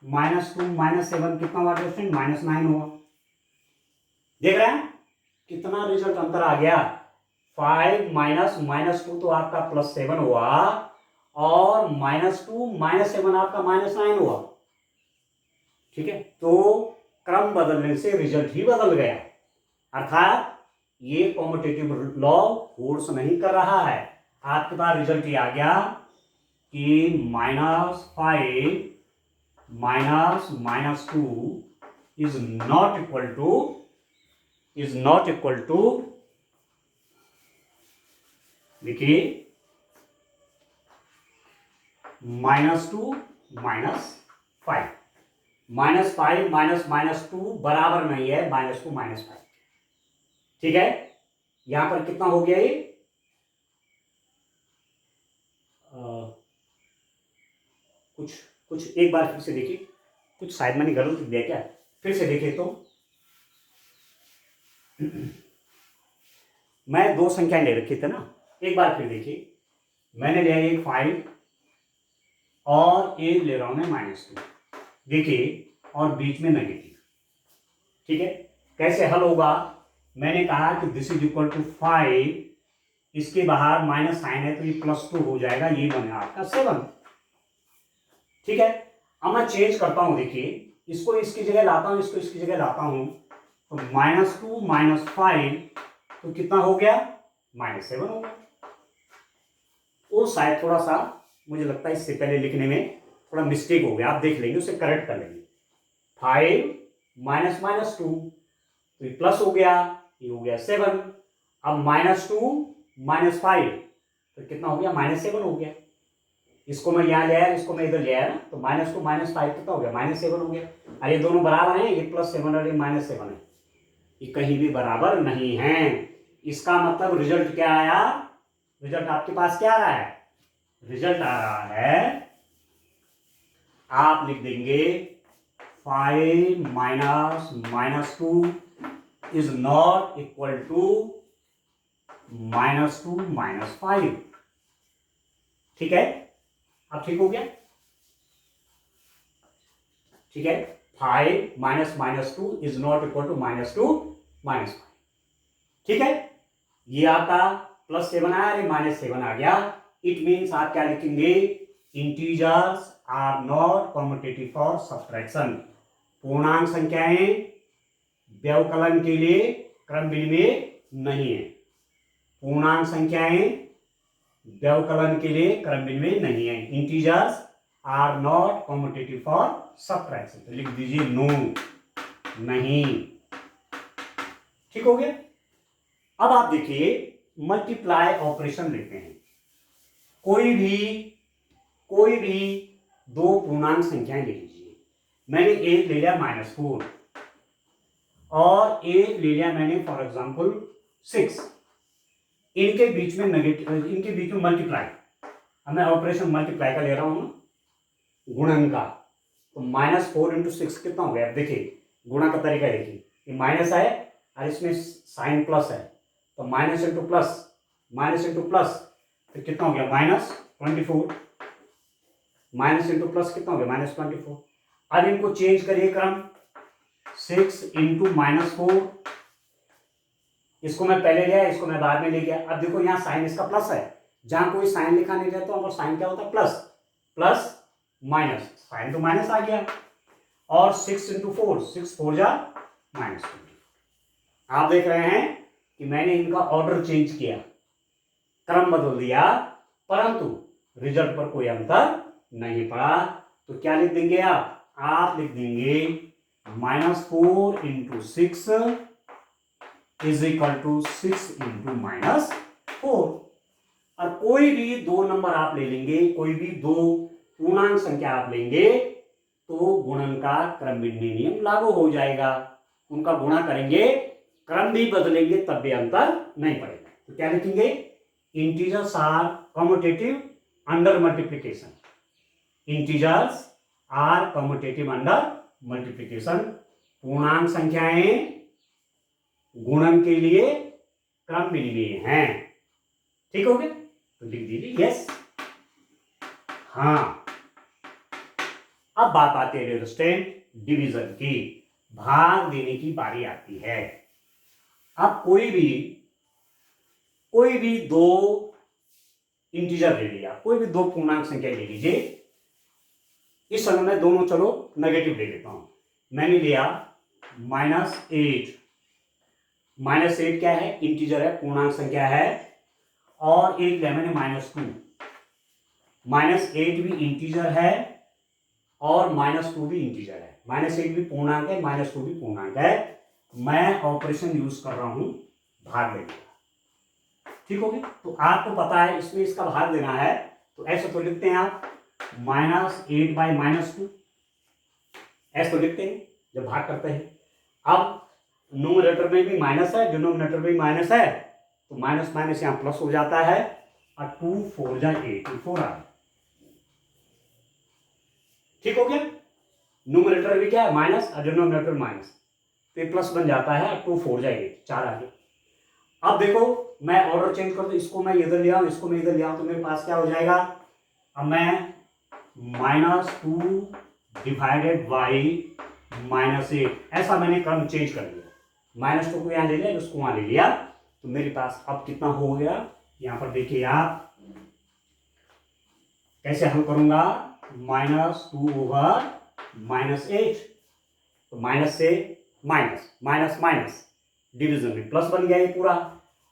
-2 -7 कितना हुआ फ्रेंड? -9 हुआ। देख रहे हैं कितना रिजल्ट अंतर आ गया? 5 -2 तो आपका +7 हुआ और -2 -7 आपका -9 हुआ। ठीक है, तो क्रम बदलने से रिजल्ट ही बदल गया, अर्थात ये कॉम्यूटेटिव लॉ फोर्स नहीं कर रहा है। आपके पास रिजल्ट ये आ गया कि -5 -2 इज नॉट इक्वल टू देखिए -2 -5 -2 बराबर नहीं है -2 -5। ठीक है, यहां पर कितना हो गया? ये कुछ एक बार फिर से देखिए, कुछ शायद मैंने गलत लिख दिया क्या? फिर से देखिए तो मैं दो संख्याएं ले रखी थे ना, एक बार फिर देखिए। मैंने लिया एक 5 और एक ले रहा हूं मैं -2, देखिए, और बीच में नेगेटिव। ठीक है, कैसे हल होगा? मैंने कहा कि दिस इज इक्वल टू 5, इसके बाहर माइनस साइन है तो ये +2 हो जाएगा, ये बनेगा आपका 7। ठीक है, अब मैं चेंज करता हूं, देखिए इसको इसकी जगह लाता हूं, इसको इसकी जगह लाता हूं, तो -2 -5 तो कितना हो गया? -7 हो गया। वो शायद थोड़ा सा मुझे लगता है इससे पहले लिखने में थोड़ा मिस्टेक हो गया, आप देख लेंगे, उसे करेक्ट कर लेंगे। 5 -2 तो ये प्लस हो गया, ये हो गया 7। अब -2 -5 तो कितना हो गया? -7 हो गया। इसको मैं यहां ले आया, इसको मैं इधर ले आया ना, तो -2 -5 कितना हो गया? -7 हो गया। और ये दोनों बराबर हैं, ये +7 और ये -7 है, ये कहीं भी बराबर नहीं है। इसका मतलब रिजल्ट क्या आया? रिजल्ट आपके पास क्या आ रहा है? रिजल्ट आ रहा है, आप लिख देंगे 5 -2 इज नॉट इक्वल टू -2 -5। ठीक है, अब ठीक हो गया। ठीक है, 5 -2 इज नॉट इक्वल टू -2 -5। ठीक है, ये आपका +7 आया, -7 आ गया। इट मीन्स आप क्या लिखेंगे? Integers are not commutative for subtraction. पूर्णांक संख्याएं व्यवकलन के लिए क्रम विनिमय नहीं है। पूर्णांक संख्याएं व्यवकलन के लिए क्रम विनिमय नहीं है। Integers are not commutative for subtraction, तो लिख दीजिए नो, नहीं। ठीक हो गया। अब आप देखिए मल्टीप्लाई ऑपरेशन लेते हैं। कोई भी दो पूर्णांक संख्याएं ले लीजिए। मैंने एक ले लिया -4 और एक ले लिया मैंने फॉर एग्जांपल 6। इनके बीच में नेगेटिव, इनके बीच में मल्टीप्लाई, अब मैं ऑपरेशन मल्टीप्लाई का ले रहा हूं ना, गुणन का, तो -4 × 6 कितना हो गया? देखिए गुणा का तरीका देखिए, ये माइनस है और इसमें साइन प्लस है, तो माइनस इंटू प्लस, फिर कितना हो गया -24, माइनस इंटू प्लस कितना हो गया -24। अब इनको चेंज करिए क्रम, 6 इंटू -4, इसको मैं पहले लिया, इसको मैं बाद में ले गया। अब देखो यहाँ साइन इसका प्लस है, जहां कोई साइन लिखा नहीं रहता तो साइन क्या होता है प्लस, प्लस माइनस, साइन तो माइनस आ गया, और 6 इंटू 4, 6 4 जा -2। आप देख रहे हैं कि मैंने इनका ऑर्डर चेंज किया, क्रम बदल दिया, परंतु रिजल्ट पर कोई अंतर नहीं पड़ा। तो क्या लिख देंगे आप लिख देंगे -4 into 6 is equal to 6 into -4। और कोई भी दो नंबर आप ले लेंगे, कोई भी दो पूर्णांक संख्या आप लेंगे, तो गुणन का क्रम बिन्नी नियम लागू हो जाएगा। उनका गुणा करेंगे, क्रम भी बदलेंगे, तब भी अंतर नहीं पड़ेगा। तो क्या लिखेंगे, integers are commutative under multiplication, integers are commutative under multiplication, पूर्णांक संख्याएं गुणन के लिए क्रम बिन्नी हैं। ठीक हो गया, तो लिख दीजिए यस। हाँ, अब बात आती है रेजिस्टेंट डिवीजन की, भाग देने की बारी आती है। अब कोई भी दो इंटीजर ले लिया, कोई भी दो पूर्णांक संख्या ले लीजिए। इस समय में दोनों चलो नेगेटिव ले लेता हूं। मैंने लिया -8, -8 क्या है, इंटीजर है, पूर्णांक संख्या है, और एक लिया मैंने -2, -8 भी इंटीजर है और -2 भी इंटीजर है, -8 भी पूर्णांक है, -2 भी पूर्णांक है। मैं ऑपरेशन यूज कर रहा हूं भाग लेने का। ठीक हो गया, तो आपको पता है इसमें इसका भाग देना है, तो ऐसे तो लिखते हैं आप -8 बाई -2, ऐसे तो लिखते हैं जब भाग करते हैं। अब न्यूमरेटर में भी माइनस है, डिनोमिनेटर में भी माइनस है, तो माइनस माइनस यहाँ प्लस हो जाता है, और 2 4 जा 8, 4 आ गया। ठीक हो गया, न्यूमरेटर भी क्या है माइनस और डिनोमिनेटर माइनस, तो ये प्लस बन जाता है, 2 4 जा 8, 4 आ गया। अब देखो मैं ऑर्डर चेंज कर दूं, इसको मैं इधर लिया हूं, इसको मैं इधर लिया हूं, तो मेरे पास क्या हो जाएगा, अब मैं -2 डिवाइडेड बाई -8, ऐसा मैंने क्रम चेंज कर लिया, -2 को यहां ले लिया, उसको वहां ले लिया, तो मेरे पास अब कितना हो गया, यहां पर देखिए आप कैसे हल करूंगा, -2 ओवर -8, तो माइनस से माइनस, माइनस माइनस, डिवीजन में प्लस बन गया ये पूरा,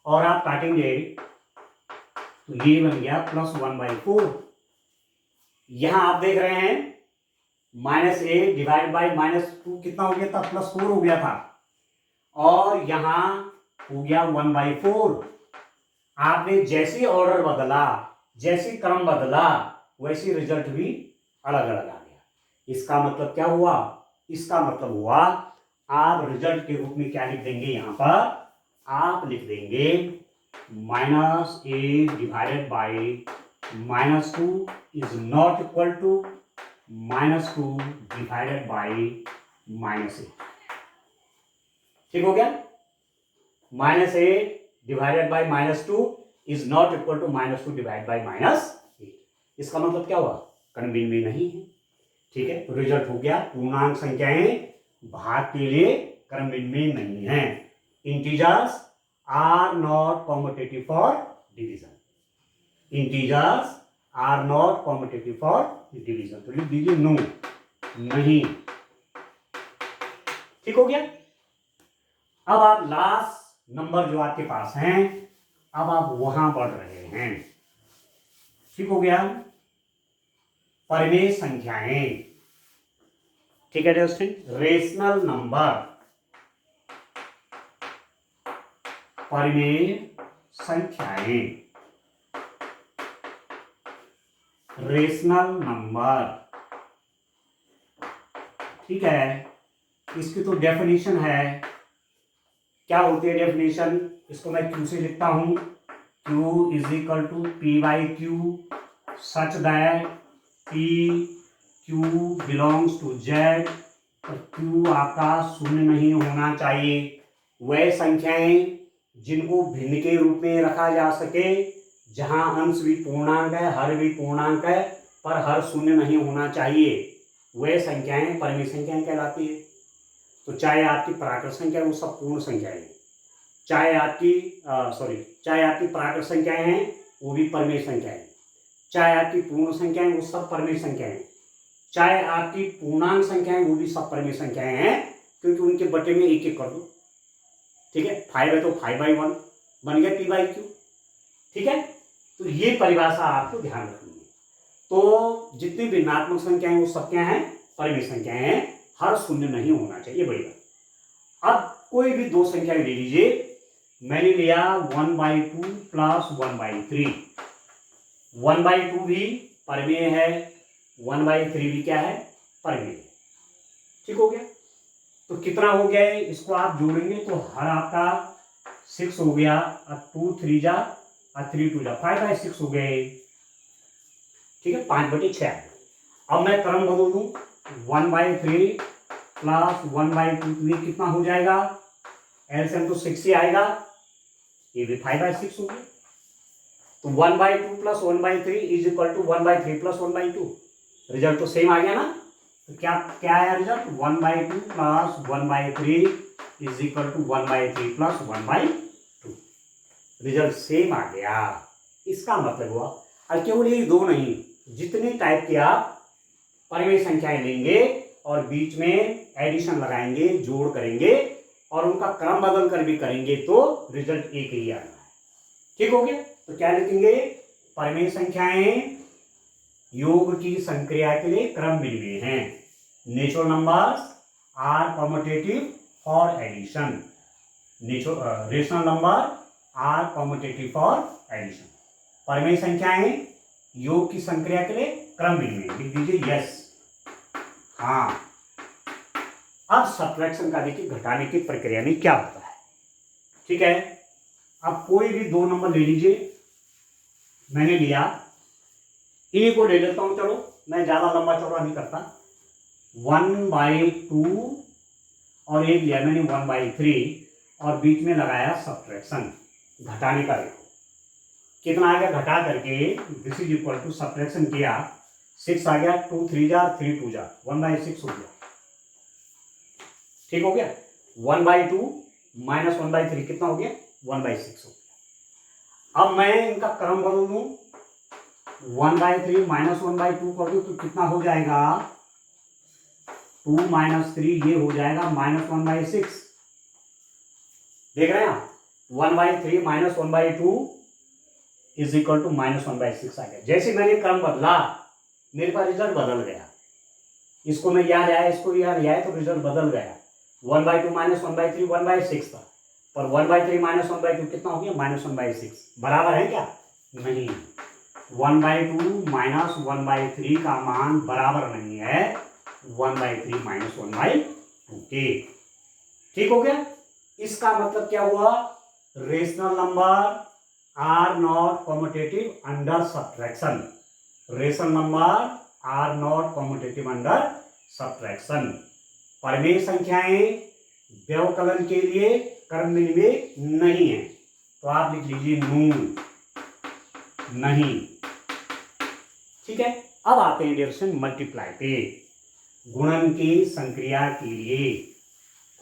और आप काटेंगे तो ये बन गया +1/4। यहां आप देख रहे हैं -8 डिवाइड बाई -2 कितना हो गया था, +4 हो गया था, और यहां हो गया 1/4। आपने जैसे ऑर्डर बदला, जैसे क्रम बदला, वैसे रिजल्ट भी अलग अलग आ गया। इसका मतलब क्या हुआ, इसका मतलब हुआ आप रिजल्ट के रूप में क्या लिख देंगे, यहां पर आप लिख देंगे -8 divided by -2 is not equal to -2 divided by -8। ठीक हो गया, -8 divided by -2 is not equal to -2 divide by -8। इसका मतलब क्या हुआ, कन्वीन में नहीं है। ठीक है, तो रिजल्ट हो गया पूर्णांक संख्याएं भाग के लिए क्रम में नहीं है। Integers are not competitive for division, integers are not competitive for division, तो लिख दीजिए नो, नहीं। ठीक हो गया, अब आप लास्ट नंबर जो आपके पास हैं, अब आप वहां बढ़ रहे हैं। ठीक हो गया, परिमेय संख्याएं। ठीक है दोस्तों, रेशनल नंबर, परिमेय संख्याएं, रेशनल नंबर। ठीक है, इसकी तो डेफिनेशन है, क्या होती है डेफिनेशन, इसको मैं क्यू से लिखता हूं, Q is equal to P/Q such that P Q belongs to Z और Q आपका शून्य नहीं होना चाहिए। वह संख्याएं जिनको भिन्न के रूप में रखा जा सके, जहां अंश भी पूर्णांक है, हर भी पूर्णांक है, पर हर शून्य नहीं होना चाहिए, वह संख्याएं परिमेय संख्याएं कहलाती है। तो चाहे आपकी प्राकृत संख्या वो सब पूर्ण संख्याएं हैं, चाहे आपकी प्राकृत संख्याएं हैं वो भी परिमेय संख्याएं, चाहे आपकी पूर्ण संख्याएं वो सब परिमेय संख्याएं, चाहे आपकी पूर्णांक संख्याएं वो भी सब परिमेय संख्याएं हैं, क्योंकि उनके बटे में एक एक कर दो। ठीक है, 5 है तो 5/1 बन गया P/Q। ठीक है, तो ये परिभाषा आपको ध्यान रखनी है। तो जितनी भिन्नात्मक संख्याएं वो सब क्या है, परिमेय संख्याएं हैं, हर शून्य नहीं होना चाहिए। बड़ी बात। अब कोई भी दो संख्या ले लीजिए, मैंने लिया 1/2 प्लस 1/3। 1/2 भी परिमेय है, 1/3 भी क्या है, परिमेय है। ठीक हो गया। तो कितना हो गया है, इसको आप जोड़ेंगे तो हर आपका 6 हो गया, और 2 3 जा और 3 2 जा 5/6 हो गए। ठीक है, 5/6। अब मैं क्रम बदल दूं, 1/3 प्लस 1/2, ये कितना हो जाएगा, एलसीएम तो 6 ही आएगा, ये भी 5/6 हो गया। तो 1/2 plus 1/3 is equal to 1/3 plus 1/2। Result तो सेम आ गया ना। तो क्या क्या आया result, 1/2 plus 1/3 is equal to 1/3 plus 1/2। Result same आ गया। इसका मतलब हुआ, और केवल ये दो नहीं, जितने टाइप के आप परिमेय संख्याएं लेंगे और बीच में एडिशन लगाएंगे, जोड़ करेंगे और उनका क्रम बदल कर भी करेंगे तो रिजल्ट एक ही आना है। ठीक हो गया। तो क्या लिखेंगे, परिमेय संख्याएं योग की संक्रिया के लिए क्रम मिलवे हैं। Natural numbers are commutative for addition. Rational number are commutative for addition. परिमेय संख्याएं योग की संक्रिया के लिए क्रम मिलवे, लिख दीजिए यस। हाँ, अब सब्ट्रैक्शन का देखिए, घटाने की प्रक्रिया में क्या होता है। ठीक है, अब कोई भी दो नंबर ले लीजिए, मैंने लिया ए को ले लेता हूं, चलो मैं ज्यादा लंबा चौड़ा नहीं करता, 1/2 और एक लिया मैंने 1/3 और बीच में लगाया सब्ट्रैक्शन, घटाने का। देखो कितना आ गया, घटा करके this is equal to subtraction किया, 6 आ गया, 2 3 जा 3 2 जा 1/6 हो गया। ठीक हो गया। 1/2 माइनस 1/3 कितना हो गया, 1/6 हो गया। अब मैं इनका क्रम बदल दूं, 1/3 माइनस 1/2 कर दूं तो कितना हो जाएगा, 2 - 3 ये हो जाएगा -1/6। देख रहे हैं आप, 1/3 माइनस 1/2 इज इक्वल टू -1/6 आ गया। जैसे मैंने क्रम बदला, मेरे पास रिजल्ट बदल गया। इसको मैं याद आया, इसको याद आया, तो रिजल्ट बदल गया। 1/2 माइनस 1/3 1/6 था, पर 1/3 माइनस 1/2 कितना हो गया, -1/6। बराबर है क्या, नहीं। 1/2 माइनस 1/3 का मान बराबर नहीं है 1/3 माइनस 1/2 के। ठीक हो गया। इसका मतलब क्या हुआ, rational number are not commutative under subtraction. Rational number are not commutative under subtraction. परिमेय संख्याएं व्यवकलन के लिए क्रम मिलवे नहीं है, तो आप लिख लीजिए नो, नहीं। ठीक है। अब आते हैं डिविजन मल्टीप्लाई पे, गुणन की संक्रिया के लिए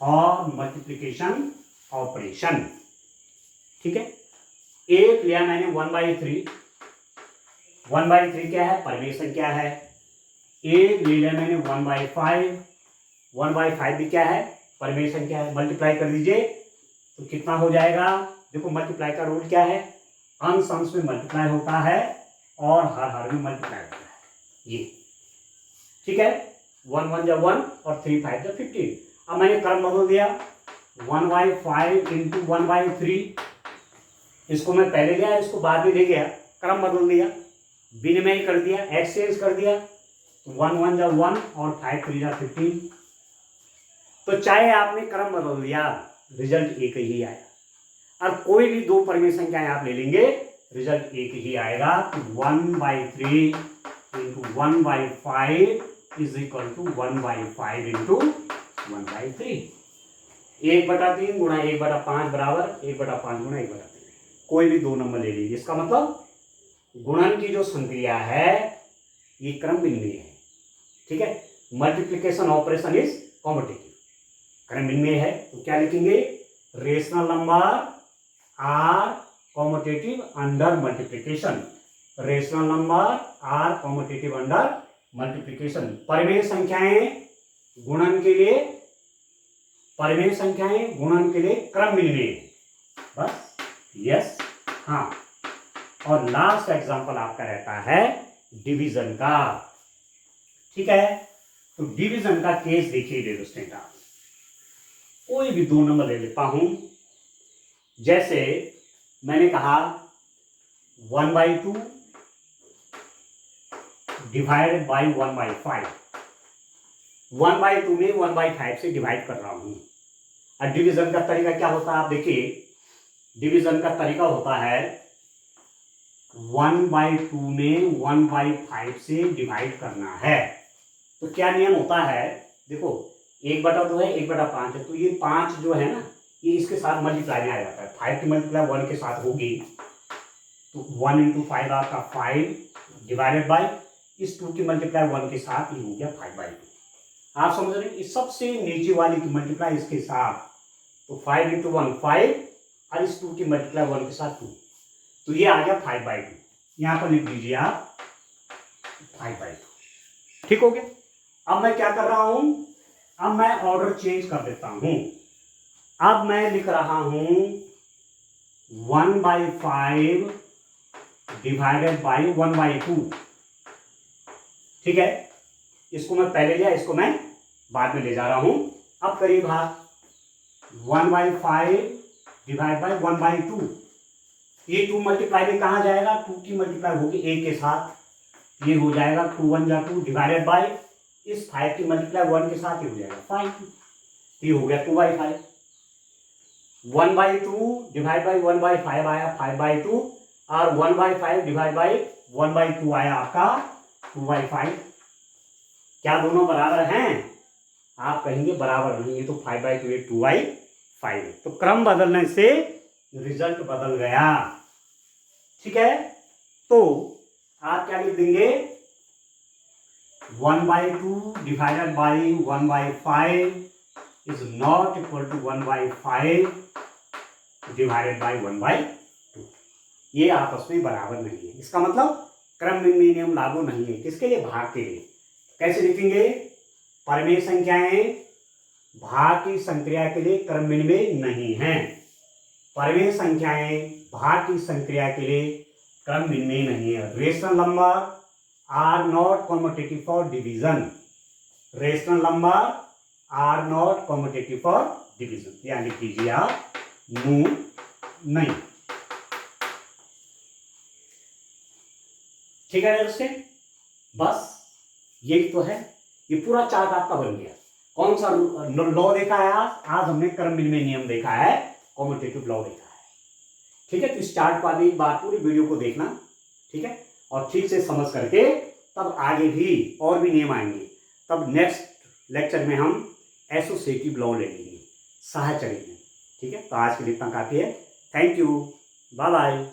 और मल्टीप्लिकेशन ऑपरेशन। ठीक है, एक लिया मैंने 1/3, 1/3 क्या है, परिमेय संख्या है। एक ले लिया मैंने 1/5, 1/5 भी क्या है, परिमेय संख्या है। मल्टीप्लाई कर दीजिए तो कितना हो जाएगा, देखो मल्टीप्लाई का रूल क्या है, अंश अंश में मल्टीप्लाई होता है और हर हर में मल्टीप्लाई होता है, ये। ठीक है, 1 1 जा 1 और 3 5 जा 15। अब मैंने क्रम बदल दिया, 1/5 इंटू 1/3, इसको मैं पहले लिया, इसको बाद में ले गया, क्रम बदल दिया, विनिमय कर दिया, एक्सचेंज कर दिया, 1 1 जा 1 और 5 3 जा 15। तो चाहे आपने क्रम बदल दिया, रिजल्ट एक ही आया। और कोई भी दो परिमेय संख्याएं आप ले लेंगे, रिजल्ट एक ही आएगा। तो 1/3 into 1/5 is equal to 1/5 into 1/3। 1/3 गुणा 1/5 बराबर 1/5 गुणा 1/3। कोई भी दो नंबर ले लीजिए, इसका मतलब गुणन की जो संक्रिया है ये क्रम विनिमेय है। ठीक है, मल्टीप्लीकेशन ऑपरेशन इज कॉम्यूटेटिव, क्रम विनिमेय है। तो क्या लिखेंगे, rational number are commutative under multiplication. Rational number are commutative under multiplication. परिमेय संख्याएं गुणन के लिए, परिमेय संख्याएं गुणन के लिए क्रम विनिमेय। बस यस हाँ। और लास्ट एग्जांपल आपका रहता है डिवीजन का। ठीक है, तो डिवीजन का केस देखिए डेढ़ स्टूडेंट, आप कोई भी दो नंबर ले लेता हूं। जैसे मैंने कहा 1/2 डिवाइडेड बाई 1/5। 1/2 में 1/5 से डिवाइड कर रहा हूं। अब डिवीजन का तरीका क्या होता है, आप देखिए डिवीजन का तरीका होता है 1/2 में 1/5 से डिवाइड करना है। तो क्या नियम होता है, देखो 1/2 है 1/5 है, तो ये 5 जो है ना ये इसके साथ मल्टीप्लाई में आ जाता है। 5 की मल्टीप्लाई 1 के साथ होगी, तो 1 × 5 आपका 5 डिवाइडेड बाई इस 2 की मल्टीप्लाई 1 के साथ ये हो गया 5/2। आप समझ रहे हैं, इस सबसे नीचे वाली की मल्टीप्लाई इसके साथ, तो 5 × 1 5 और इस 2 की मल्टीप्लाई 1 के साथ 2, तो ये आ गया 5/2। यहां पर लिख दीजिए आप 5/2। ठीक हो गया। अब मैं क्या कर रहा हूं, अब मैं ऑर्डर चेंज कर देता हूं। अब मैं लिख रहा हूं 1/5 डिवाइडेड बाई 1/2। ठीक है, इसको मैं पहले लिया, इसको मैं बाद में ले जा रहा हूं। अब करिए भाग 1/5 डिवाइड बाई 1/2। ये 2 मल्टीप्लाई में कहां जाएगा, 2 की मल्टीप्लाई होगी 1 के साथ, ये हो जाएगा 2 × 1 = 2 डिवाइडेड बाई इस 5 की मल्टीप्लाई 1 के साथ, ये हो जाएगा 5। ये हो गया 2/5। 1/2 डिवाइड बाई 1/5 आया 5/2 और 1/5 डिवाइड बाई 1/2 आया आपका 2/5। क्या दोनों बराबर हैं? आप कहेंगे बराबर नहीं, ये तो 5/2 है 2/5 है। तो क्रम बदलने से रिजल्ट बदल गया। ठीक है, तो आप क्या लिख देंगे 1/2 divided by 1/5 is not equal to 1/5 divided by 1/2। ये आपस में बराबर नहीं है। इसका मतलब क्रम विनिमय नियम लागू नहीं है। किसके लिए? भाग के लिए। कैसे लिखेंगे? परिमेय संख्याएं भाग की संक्रिया के लिए क्रम विनिमय नहीं है। परिमेय संख्याएं भाग की संक्रिया के लिए क्रम विनिमय नहीं है। Rational number are not commutative for division. Rational number are not commutative for division, यानी लिख लीजिए आप नो नहीं। ठीक है दोस्तों, बस यही तो है। ये पूरा चार्ट आपका बन गया। कौन सा लॉ देखा है आज हमने क्रम विनिमय नियम देखा है, कॉम्यूटेटिव लॉ देखा है। ठीक है, तो इस चार्ट को आगे एक बार पूरी वीडियो को देखना। ठीक है, और ठीक से समझ करके तब आगे भी और भी नियम आएंगे। तब नेक्स्ट लेक्चर में हम एसोसिएटिव लॉ ले लेंगे, साहचर्य में। ठीक है, तो आज के लिए इतना काफी है। Thank you, bye bye.